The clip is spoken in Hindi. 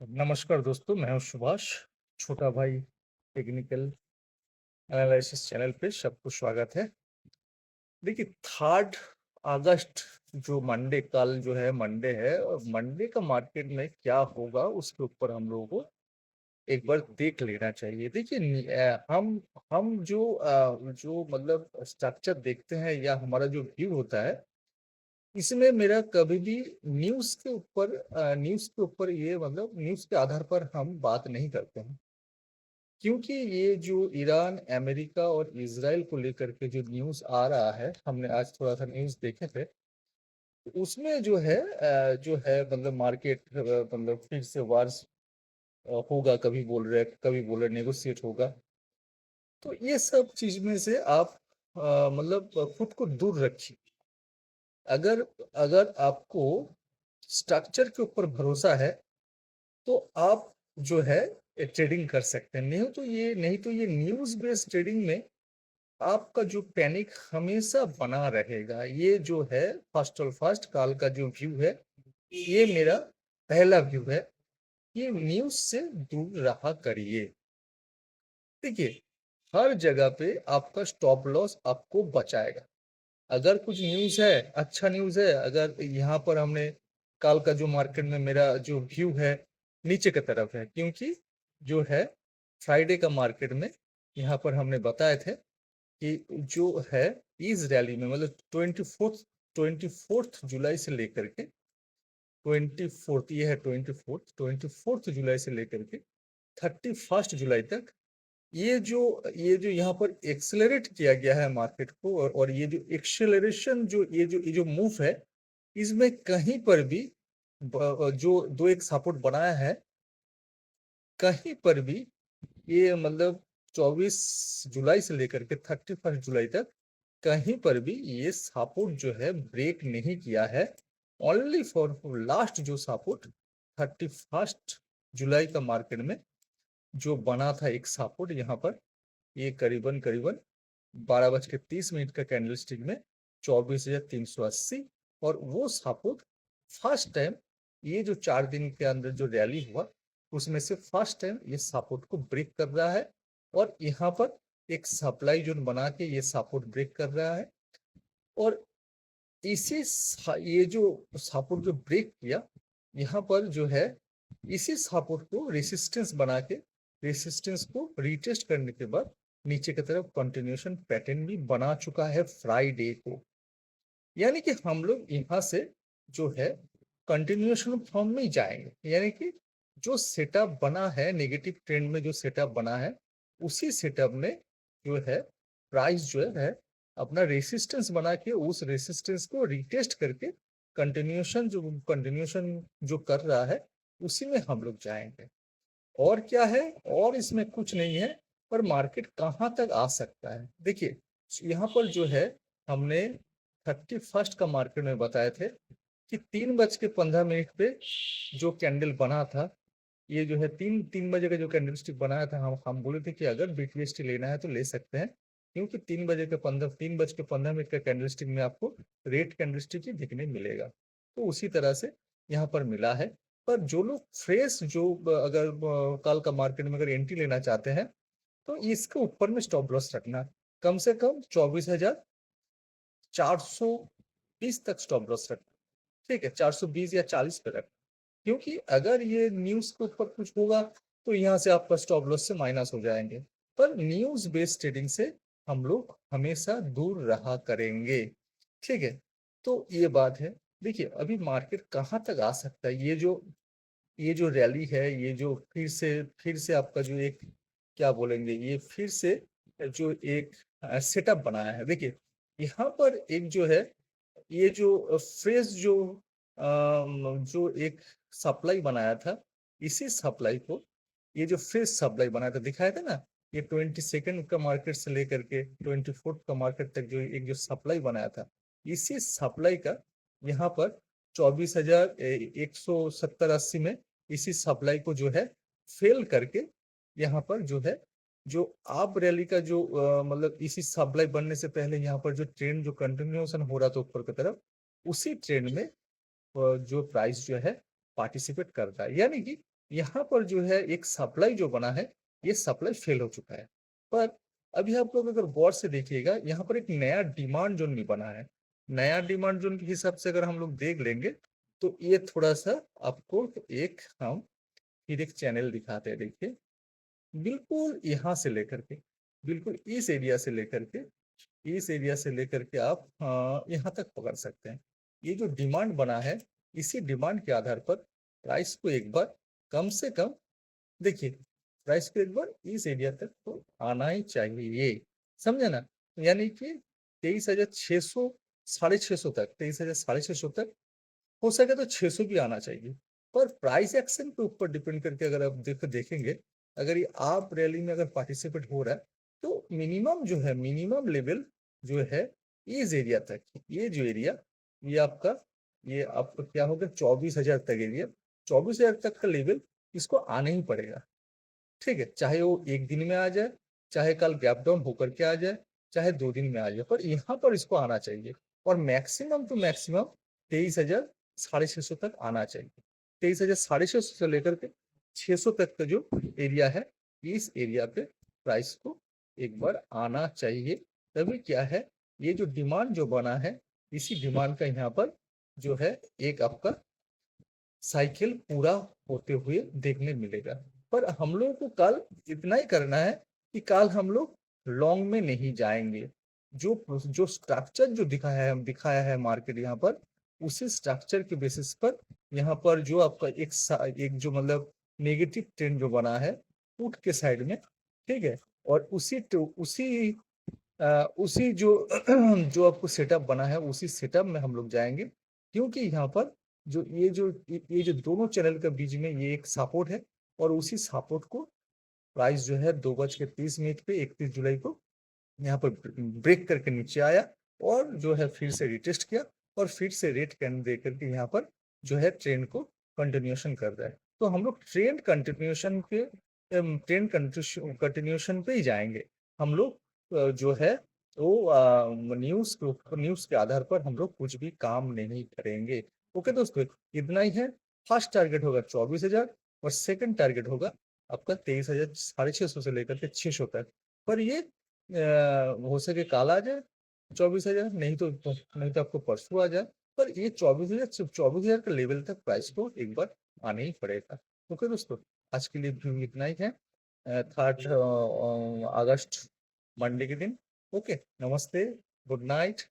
नमस्कार दोस्तों, मैं हूँ सुभाष, छोटा भाई टेक्निकल एनालिसिस चैनल पे सबको स्वागत है। देखिए 3 अगस्त जो मंडे कल जो है मंडे है और मंडे का मार्केट में क्या होगा उसके ऊपर हम लोगों को एक बार देख लेना चाहिए। देखिए हम जो मतलब स्ट्रक्चर देखते हैं या हमारा जो व्यू होता है, इसमें मेरा कभी भी न्यूज़ के ऊपर ये मतलब न्यूज़ के आधार पर हम बात नहीं करते हैं। क्योंकि ये जो ईरान, अमेरिका और इज़राइल को लेकर के जो न्यूज़ आ रहा है, हमने आज थोड़ा-सा न्यूज़ देखे थे। उसमें जो है मतलब मार्केट मतलब फिर से वार्स होगा, कभी बोल रहे हैं, कभी बोल रहे नेगोशिएट होगा। तो ये सब चीज़ में से आप मतलब खुद को दूर रखिए। अगर अगर आपको स्ट्रक्चर के ऊपर भरोसा है, तो आप जो है ट्रेडिंग कर सकते हैं। नहीं तो ये न्यूज़ बेस्ड ट्रेडिंग में आपका जो पैनिक हमेशा बना रहेगा। ये जो है फर्स्ट कॉल का जो व्यू है, ये मेरा पहला व्यू है। ये न्यूज़ से दूर रहा करिए। देखिए, हर जगह पे आपका स्टॉप लॉस आपको बचाएगा। अगर कुछ न्यूज़ है, अच्छा न्यूज़ है, अगर यहाँ पर हमने कल का जो मार्केट में मेरा जो व्यू है, नीचे की तरफ है, क्योंकि जो है फ्राइडे का मार्केट में यहाँ पर हमने बताए थे कि जो है इस रैली में मतलब 24th जुलाई से लेकर के 24th ये है 24th जुलाई से लेकर के 31st जुलाई तक ये जो यहाँ पर एक्सेलरेट किया गया है मार्केट को और ये जो एक्सेलरेशन जो मूव है, इसमें कहीं पर भी जो दो एक सपोर्ट बनाया है, कहीं पर भी ये मतलब 24 जुलाई से लेकर के 31 जुलाई तक कहीं पर भी ये सपोर्ट जो है ब्रेक नहीं किया है। ओनली फॉर लास्ट जो सपोर्ट 31 जुलाई का मार्केट में जो बना था एक सपोर्ट यहाँ पर, ये करीबन करीबन 12:30 का कैंडलस्टिक में 24,380 और वो सपोर्ट फर्स्ट टाइम ये जो 4 दिन के अंदर जो रैली हुआ उसमें से फर्स्ट टाइम ये सपोर्ट को ब्रेक कर रहा है और यहाँ पर एक सप्लाई जोन बना के ये सपोर्ट ब्रेक कर रहा है और ये जो सपोर्ट जो ब्रेक किया यहाँ पर जो है इसी सपोर्ट को रेसिस्टेंस बना के रेसिस्टेंस को रीटेस्ट करने के बाद नीचे की तरफ कंटिन्यूएशन पैटर्न भी बना चुका है फ्राइडे को। यानी कि हम लोग यहाँ से जो है कंटिन्यूएशन फॉर्म में ही जाएंगे, यानी कि जो सेटअप बना है नेगेटिव ट्रेंड में जो सेटअप बना है उसी सेटअप में जो है प्राइस जो है अपना रेसिस्टेंस बना के उस रेसिस्टेंस को रिटेस्ट करके कंटिन्यूएशन जो कर रहा है उसी में हम लोग जाएंगे। और क्या है, और इसमें कुछ नहीं है। पर मार्केट कहाँ तक आ सकता है, देखिए यहाँ पर जो है हमने 31 का मार्केट में बताए थे कि 3:15 पे जो कैंडल बना था, ये जो है तीन तीन बजे का जो कैंडल स्टिक बनाया था, हम बोले थे कि अगर बीटीएसटी लेना है तो ले सकते हैं, क्योंकि 3:15 का कैंडल स्टिक में आपको रेट कैंडल स्टिक ही दिखने मिलेगा। तो उसी तरह से यहाँ पर मिला है। पर जो लोग फ्रेश जो अगर कल का मार्केट में अगर एंट्री लेना चाहते हैं तो इसके ऊपर में स्टॉप लॉस रखना, कम से कम 24,420 तक स्टॉप लॉस रखना। ठीक है, 420 या 40 पे रखना, क्योंकि अगर ये न्यूज के ऊपर कुछ होगा तो यहाँ से आपका स्टॉप लॉस से माइनस हो जाएंगे। पर न्यूज बेस्ड ट्रेडिंग से हम लोग हमेशा दूर रहा करेंगे। ठीक है, तो ये बात है। देखिए अभी मार्केट कहाँ तक आ सकता है, ये जो रैली है, ये जो फिर से आपका जो एक क्या बोलेंगे, ये फिर से जो एक सेटअप बनाया है। देखिए यहाँ पर एक जो है ये जो फ्रेश जो एक सप्लाई बनाया था, इसी सप्लाई को ये जो फ्रेश सप्लाई बनाया था दिखाया था ना, ये 22nd का मार्केट से लेकर के 24th का मार्केट तक जो एक जो सप्लाई बनाया था, इसी सप्लाई का यहाँ पर 24,170-80 में इसी सप्लाई को जो है फेल करके यहाँ पर जो है जो आप रैली का जो मतलब इसी सप्लाई बनने से पहले यहाँ पर जो ट्रेंड जो कंटिन्यूएशन हो रहा था ऊपर की तरफ, उसी ट्रेंड में जो प्राइस जो है पार्टिसिपेट करता है। यानी कि यहाँ पर जो है एक सप्लाई जो बना है, ये सप्लाई फेल हो चुका है। पर अभी आप लोग अगर गौर से देखिएगा, यहाँ पर एक नया डिमांड ज़ोन भी बना है। नया डिमांड ज़ोन के हिसाब से अगर हम लोग देख लेंगे, तो ये थोड़ा-सा आपको एक हम फिर एक चैनल दिखाते हैं, देखिए। बिल्कुल यहाँ से लेकर के, बिल्कुल इस एरिया से लेकर के आप यहाँ तक पकड़ सकते हैं। ये जो डिमांड बना है, इसी डिमांड के आधार पर प्राइस को एक बार कम से कम देखिए, प्राइस को एक बार इस एरिया तक तो आना ही चाहिए, समझे ना? यानी कि 23,600 साढ़े 600 तक, 23,650 तक, हो सके तो 600 भी आना चाहिए। पर प्राइस एक्शन के ऊपर डिपेंड करके अगर आप देखेंगे, अगर ये आप रैली में अगर पार्टिसिपेट हो रहा है, तो मिनिमम लेवल जो है इस एरिया तक, ये जो एरिया, ये आपका ये आपका क्या होगा 24,000 तक एरिया, 24,000 तक का लेवल इसको आना ही पड़ेगा। ठीक है, चाहे वो 1 दिन में आ जाए, चाहे कल गैप डाउन होकर के आ जाए, चाहे 2 दिन में आ जाए, पर यहाँ पर इसको आना चाहिए और मैक्सिमम टू मैक्सिमम 23,650 तक आना चाहिए। 23,650 से लेकर के 600 तक का जो एरिया है, इस एरिया पे प्राइस को एक बार आना चाहिए। तभी क्या है, ये जो डिमांड जो बना है, इसी डिमांड का यहाँ पर जो है एक आपका साइकिल पूरा होते हुए देखने मिलेगा। पर हम लोगों को कल इतना ही करना है कि कल हम लोग लॉन्ग में नहीं जाएंगे। जो स्ट्रक्चर जो दिखाया है मार्केट यहाँ पर, उसी स्ट्रक्चर के बेसिस पर यहाँ पर जो आपका एक जो मतलब नेगेटिव ट्रेंड जो बना है पुट के साइड में, ठीक है, और उसी जो जो आपको सेटअप बना है, उसी सेटअप में हम लोग जाएंगे, क्योंकि यहाँ पर ये जो दोनों चैनल के बीच में ये एक सपोर्ट है, और उसी सपोर्ट को प्राइस जो है 2:30 पे 31 जुलाई को यहाँ पर ब्रेक करके नीचे आया, और जो है फिर से रिटेस्ट किया, और फिर से रेट कैंडल दे करके यहाँ पर जो है ट्रेंड को कंटिन्यूशन कर रहा है। तो हम लोग ट्रेंड कंटिन्यूशन पे ही जाएंगे। हम लोग जो है वो न्यूज के आधार पर हम लोग कुछ भी काम नहीं करेंगे। ओके दोस्तों, इतना ही है। फर्स्ट टारगेट होगा 24,000 और सेकंड टारगेट होगा आपका 23,650 से लेकर के 600 तक। पर ये हो सके कल आ जाए 24,000, नहीं तो आपको परसों आ जाए, पर ये 24,000 का लेवल तक प्राइस को एक बार आना ही पड़ेगा। ओके दोस्तों, आज के लिए भी इतना ही है। 3 अगस्त मंडे के दिन। ओके, नमस्ते, गुड नाइट।